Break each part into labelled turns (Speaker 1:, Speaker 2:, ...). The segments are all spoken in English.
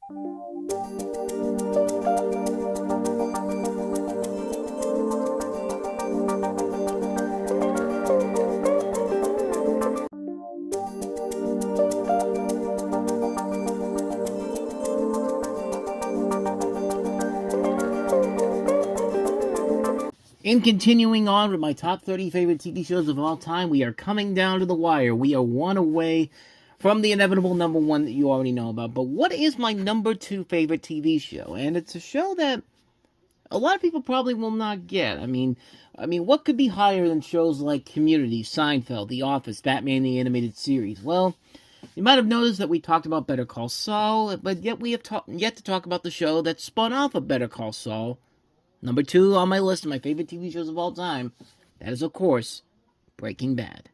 Speaker 1: In continuing on with my top 30 favorite TV shows of all time, we are coming down to the wire. We are one away from the inevitable number one that you already know about. But what is my number two favorite TV show? And it's a show that a lot of people probably will not get. I mean, what could be higher than shows like Community, Seinfeld, The Office, Batman the Animated Series? Well, you might have noticed that we talked about Better Call Saul, but yet we have yet to talk about the show that spun off of Better Call Saul. Number two on my list of my favorite TV shows of all time, that is, of course, Breaking Bad.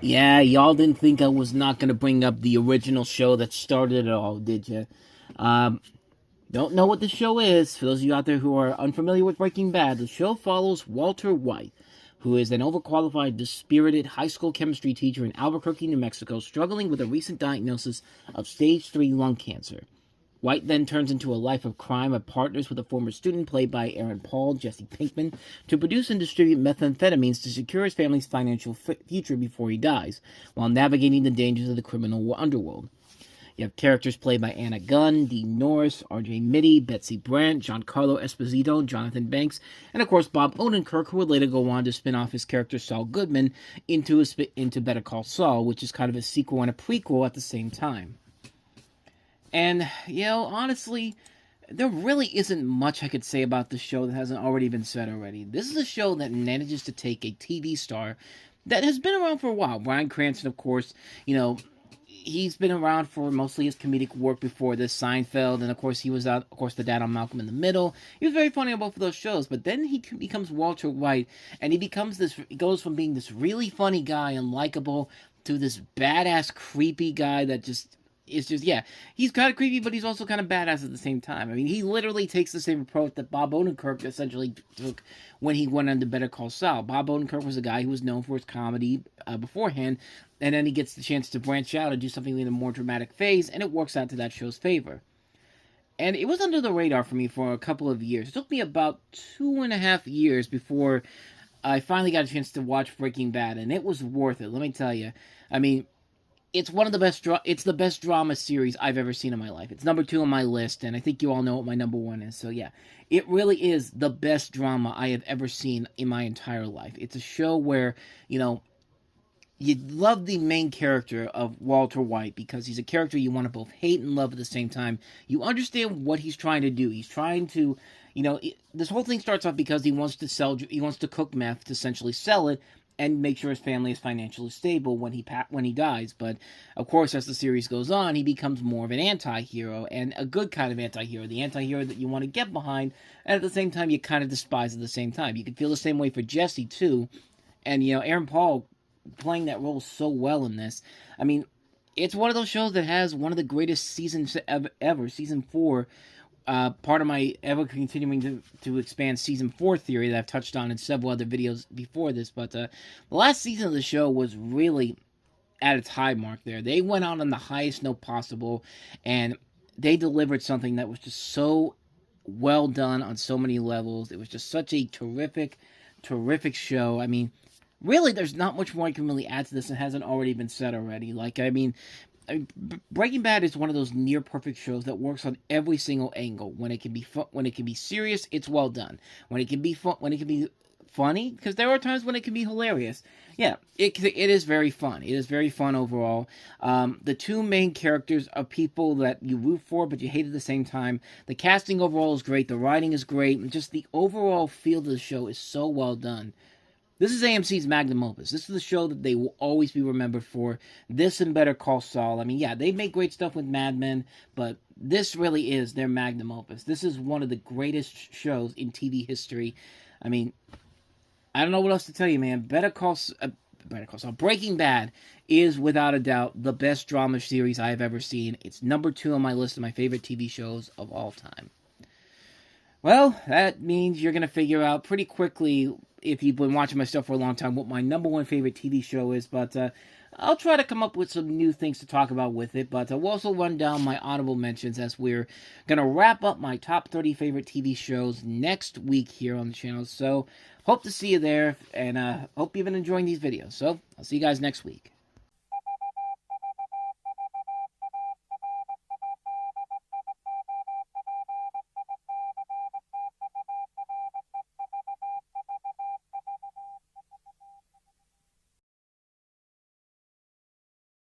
Speaker 1: Yeah, y'all didn't think I was not going to bring up the original show that started it all, did you? Don't know what the show is. For those of you out there who are unfamiliar with Breaking Bad, the show follows Walter White, who is an overqualified, dispirited high school chemistry teacher in Albuquerque, New Mexico, struggling with a recent diagnosis of stage 3 lung cancer. White then turns into a life of crime and partners with a former student played by Aaron Paul, Jesse Pinkman, to produce and distribute methamphetamines to secure his family's financial future before he dies, while navigating the dangers of the criminal underworld. You have characters played by Anna Gunn, Dean Norris, R.J. Mitty, Betsy Brandt, Giancarlo Esposito, Jonathan Banks, and of course Bob Odenkirk, who would later go on to spin off his character Saul Goodman into Better Call Saul, which is kind of a sequel and a prequel at the same time. And, honestly, there really isn't much I could say about the show that hasn't already been said already. This is a show that manages to take a TV star that has been around for a while. Bryan Cranston, of course, he's been around for mostly his comedic work before this, Seinfeld, and of course he was the dad on Malcolm in the Middle. He was very funny on both of those shows, but then he becomes Walter White, and he goes from being this really funny guy and likable to this badass, creepy guy that he's kind of creepy, but he's also kind of badass at the same time. I mean, he literally takes the same approach that Bob Odenkirk essentially took when he went on to Better Call Saul. Bob Odenkirk was a guy who was known for his comedy beforehand, and then he gets the chance to branch out and do something in a more dramatic phase, and it works out to that show's favor. And it was under the radar for me for a couple of years. It took me about 2.5 years before I finally got a chance to watch Breaking Bad, and it was worth it, let me tell you. I mean, it's one of the best. It's the best drama series I've ever seen in my life. It's number 2 on my list, and I think you all know what my number 1 is. So yeah, it really is the best drama I have ever seen in my entire life. It's a show where you love the main character of Walter White because he's a character you want to both hate and love at the same time. You understand what he's trying to do. He's trying to, this whole thing starts off because he wants to cook meth to essentially sell it and make sure his family is financially stable when he dies. But of course, as the series goes on, he becomes more of an anti-hero, and a good kind of anti-hero, the anti-hero that you want to get behind, and at the same time you kind of despise at the same time. You can feel the same way for Jesse too, and Aaron Paul playing that role so well in this. I mean, it's one of those shows that has one of the greatest seasons ever. Season 4, part of my ever continuing to expand Season 4 theory that I've touched on in several other videos before this. But the last season of the show was really at its high mark there. They went out on the highest note possible, and they delivered something that was just so well done on so many levels. It was just such a terrific, terrific show. I mean, really, there's not much more I can really add to this that hasn't already been said already. Breaking Bad is one of those near perfect shows that works on every single angle. When it can be when it can be serious, it's well done. When it can be when it can be funny, because there are times when it can be hilarious. Yeah, it is very fun. It is very fun overall. The two main characters are people that you root for, but you hate at the same time. The casting overall is great. The writing is great. And just the overall feel of the show is so well done. This is AMC's magnum opus. This is the show that they will always be remembered for. This and Better Call Saul. I mean, yeah, they make great stuff with Mad Men, but this really is their magnum opus. This is one of the greatest shows in TV history. I mean, I don't know what else to tell you, man. Better Call Better Call Saul. Breaking Bad is without a doubt the best drama series I have ever seen. It's number 2 on my list of my favorite TV shows of all time. Well, that means you're going to figure out pretty quickly, if you've been watching my stuff for a long time, what my number 1 favorite TV show is, but I'll try to come up with some new things to talk about with it, but we'll also run down my honorable mentions as we're going to wrap up my top 30 favorite TV shows next week here on the channel, so hope to see you there, and hope you've been enjoying these videos, so I'll see you guys next week.